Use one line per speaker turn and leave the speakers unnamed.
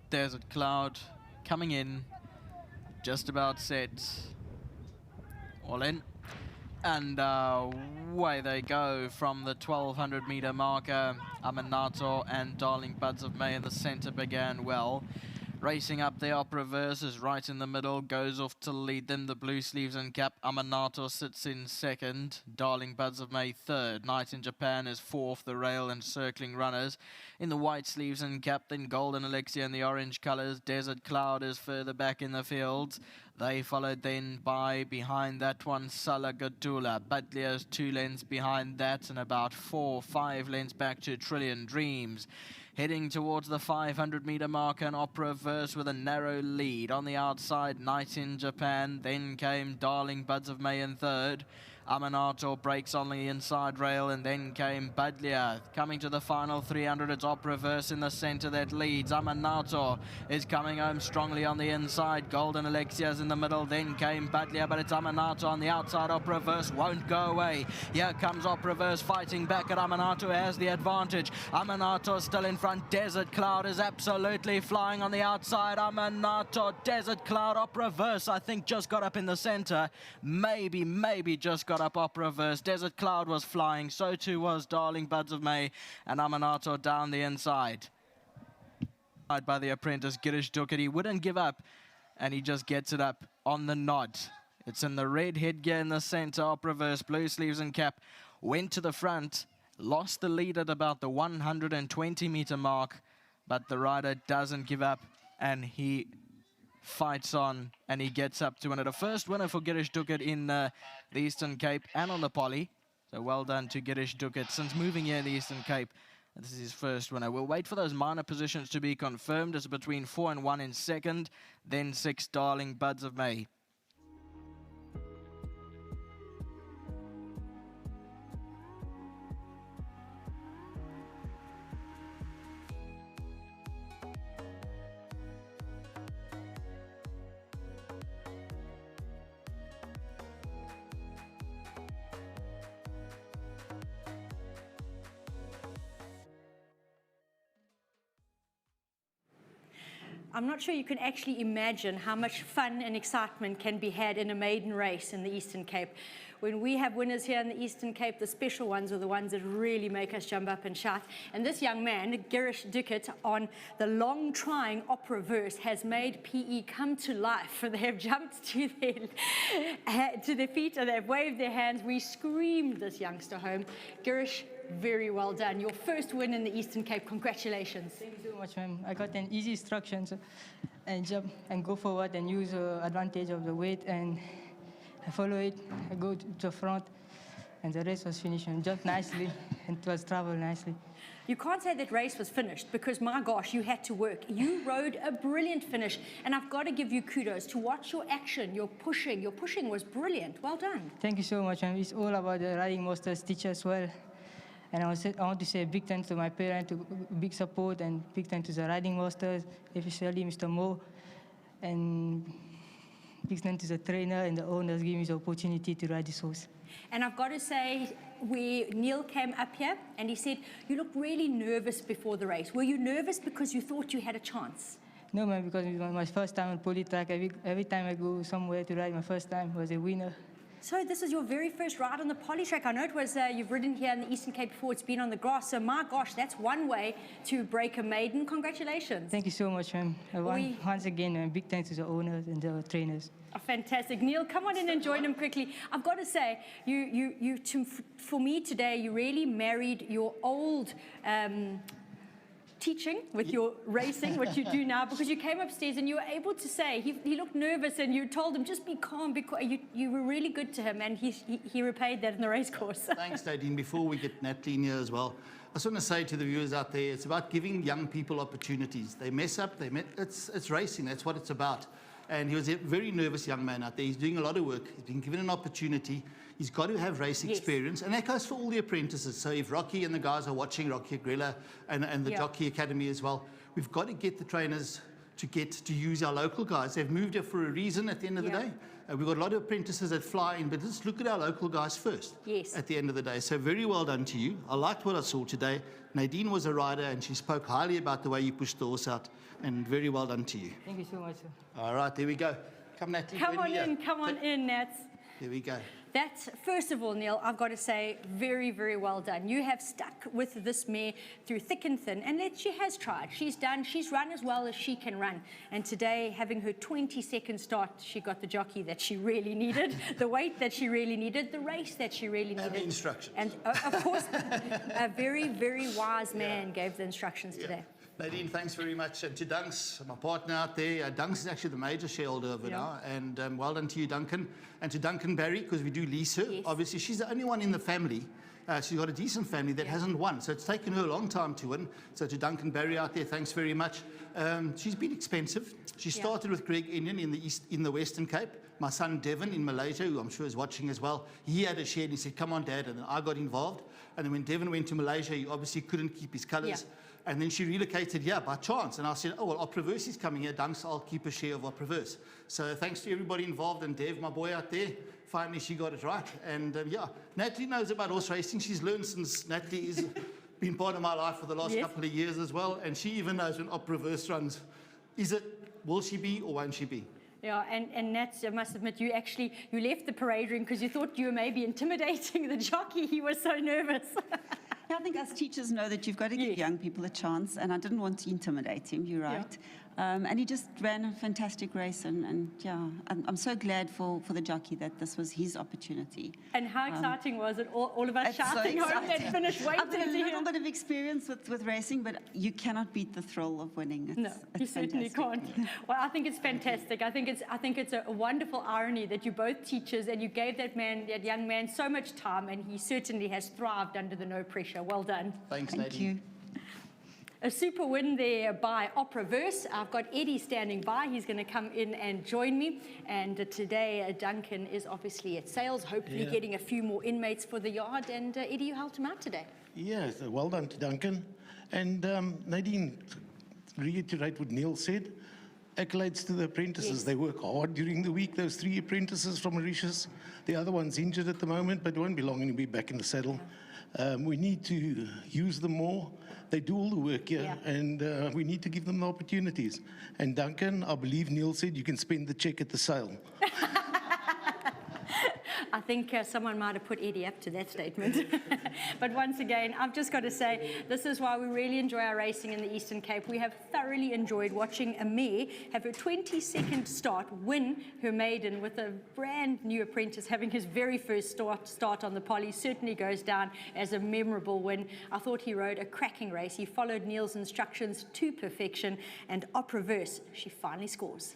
Desert Cloud coming in, just about set, all in. And away they go from the 1200 meter marker. Aminato and Darling Buds of May in the center began well. Racing up the Opera Verse is right in the middle, goes off to lead them. The blue sleeves and cap, Aminato sits in second. Darling Buds of May third. Night in Japan is fourth, the rail and circling runners. In the white sleeves and cap, then Golden Elixir in the orange colours. Desert Cloud is further back in the fields. They followed then by, behind that one, Salagatula. Badlia's 2 lengths behind that, and about 4-5 lengths back to Trillion Dreams. Heading towards the 500 meter mark, an Opera Verse with a narrow lead. On the outside, Night in Japan. Then came Darling Buds of May in third. Aminato breaks on the inside rail, and then came Badlia. Coming to the final 300, it's Opera Verse in the center that leads. Aminato is coming home strongly on the inside. Golden Alexia's in the middle, then came Badlia, but it's Aminato on the outside. Opera Verse won't go away. Here comes Opera Verse fighting back at Aminato, who has the advantage. Aminato still in front. Desert Cloud is absolutely flying on the outside. Aminato, Desert Cloud, Opera Verse, I think just got up in the center. Maybe just got up Opera Verse. Desert Cloud was flying, so too was Darling Buds of May, and Aminato down the inside. By the apprentice Girish Dukat, he wouldn't give up, and he just gets it up on the nod. It's in the red headgear in the center. Opera Verse, blue sleeves and cap, went to the front, lost the lead at about the 120 meter mark, but the rider doesn't give up, and he fights on, and he gets up to win it. A first winner for Girish Dukat in the Eastern Cape and on the Poly. So well done to Girish Dukat. Since moving here in the Eastern Cape, this is his first winner. We'll wait for those minor positions to be confirmed. It's between 4 and 1 in second, then 6 Darling Buds of May.
I'm not sure you can actually imagine how much fun and excitement can be had in a maiden race in the Eastern Cape. When we have winners here in the Eastern Cape, the special ones are the ones that really make us jump up and shout. And this young man, Girish Dukat, on the long trying Opera Verse, has made PE come to life. They have jumped to their feet and they've waved their hands. We screamed this youngster home. Girish, very well done. Your first win in the Eastern Cape. Congratulations.
Thank you so much, ma'am. I got an easy instructions and jump and go forward and use advantage of the weight, and I follow it. I go to the front, and the race was finished and jumped nicely and it was traveled nicely.
You can't say that race was finished because, my gosh, you had to work. You rode a brilliant finish, and I've got to give you kudos to watch your action, your pushing. Your pushing was brilliant. Well done.
Thank you so much, ma'am. It's all about the riding masters teacher as well. And I want to say a big thanks to my parents, big support, and big thanks to the riding masters, especially Mr. Mo, and big thanks to the trainer and the owners giving me the opportunity to ride this horse.
And I've got to say, Neil came up here and he said, you looked really nervous before the race. Were you nervous because you thought you had a chance?
No, man, because it was my first time on poly track. Every time I go somewhere to ride, my first time was a winner.
So this is your very first ride on the poly track. I know it was, you've ridden here in the Eastern Cape before, it's been on the grass. So my gosh, that's one way to break a maiden. Congratulations.
Thank you so much, ma'am. Once again, big thanks to the owners and the trainers.
Oh, fantastic. Neil, come on in and join him quickly. I've got to say, for me today, you really married your old teaching with your racing, what you do now, because you came upstairs and you were able to say, he looked nervous and you told him, just be calm, because you were really good to him, and he repaid that in the race course.
Thanks, Nadine. Before we get Natalie in here as well, I just want to say to the viewers out there, it's about giving young people opportunities. They mess up, it's racing, that's what it's about. And he was a very nervous young man out there. He's doing a lot of work. He's been given an opportunity. He's got to have race experience. And that goes for all the apprentices. So if Rocky and the guys are watching, Rocky Agrella and the Jockey Academy as well, we've got to get the trainers to get to use our local guys. They've moved here for a reason at the end of the day. We've got a lot of apprentices that fly in, but let's look at our local guys first at the end of the day. So very well done to you. I liked what I saw today. Nadine was a rider, and she spoke highly about the way you pushed the horse out, and very well done to you.
Thank you so much, sir.
All right, there we go. Come, Natalie.
Come on in, Nats.
There we go.
That's, first of all, Neil, I've got to say, very, very well done. You have stuck with this mare through thick and thin, and that she has tried. She's run as well as she can run. And today, having her 22nd start, she got the jockey that she really needed, the weight that she really needed, the race that she really needed.
And the instructions.
And, of course, a very, very wise man gave the instructions today.
Nadine, thanks very much. And to Dunks, my partner out there, Dunks is actually the major shareholder of it now. And well done to you, Duncan. And to Duncan Barry, because we do lease her.
Yes.
Obviously, she's the only one in the family. She's got a decent family that hasn't won. So it's taken her a long time to win. So to Duncan Barry out there, thanks very much. She's been expensive. She started with Greg Indian in the Western Cape. My son Devon in Malaysia, who I'm sure is watching as well, he had a share and he said, come on, Dad. And then I got involved. And then when Devon went to Malaysia, he obviously couldn't keep his colours.
Yeah.
And then she relocated here by chance. And I said, oh, well, Opraverse is coming here, Dunks, I'll keep a share of Opraverse. So thanks to everybody involved, and Dev, my boy out there, finally she got it right. And Natalie knows about horse racing. She's learned since Natalie has been part of my life for the last couple of years as well. And she even knows when Opraverse runs, will she be or won't she be?
Yeah, and Nats, I must admit, you left the parade ring because you thought you were maybe intimidating the jockey. He was so nervous.
Yeah, I think as teachers know that you've got to give young people a chance, and I didn't want to intimidate him, you're right. And he just ran a fantastic race, and I'm so glad for the jockey that this was his opportunity.
And how exciting was it, all of us
It's so
shouting home that
exciting.
finish waiting
I've got a
to
little
hear.
bit of experience with racing, but you cannot beat the thrill of winning.
No, you certainly can't. Well, I think it's fantastic. I think it's a wonderful irony that you're both teachers and you gave that young man so much time, and he certainly has thrived under the no pressure. Well done.
Thanks,
Thank
Nadine.
you.
A super win there by Opraverse. I've got Eddie standing by. He's going to come in and join me. And today, Duncan is obviously at sales, hopefully getting a few more inmates for the yard. And Eddie, you helped him out today.
Yes, well done to Duncan. And Nadine, reiterate what Neil said. Accolades to the apprentices.
Yes.
They work hard during the week. Those 3 apprentices from Mauritius. The other one's injured at the moment, but won't be long and he'll be back in the saddle. We need to use them more. They do all the work here, and we need to give them the opportunities. And Duncan, I believe Neil said you can spend the check at the sale.
I think someone might have put Eddie up to that statement. But once again, I've just got to say, this is why we really enjoy our racing in the Eastern Cape. We have thoroughly enjoyed watching a mare have her 22nd start, win her maiden with a brand new apprentice having his very first start on the poly. Certainly goes down as a memorable win. I thought he rode a cracking race. He followed Neil's instructions to perfection, and Opraverse, she finally scores.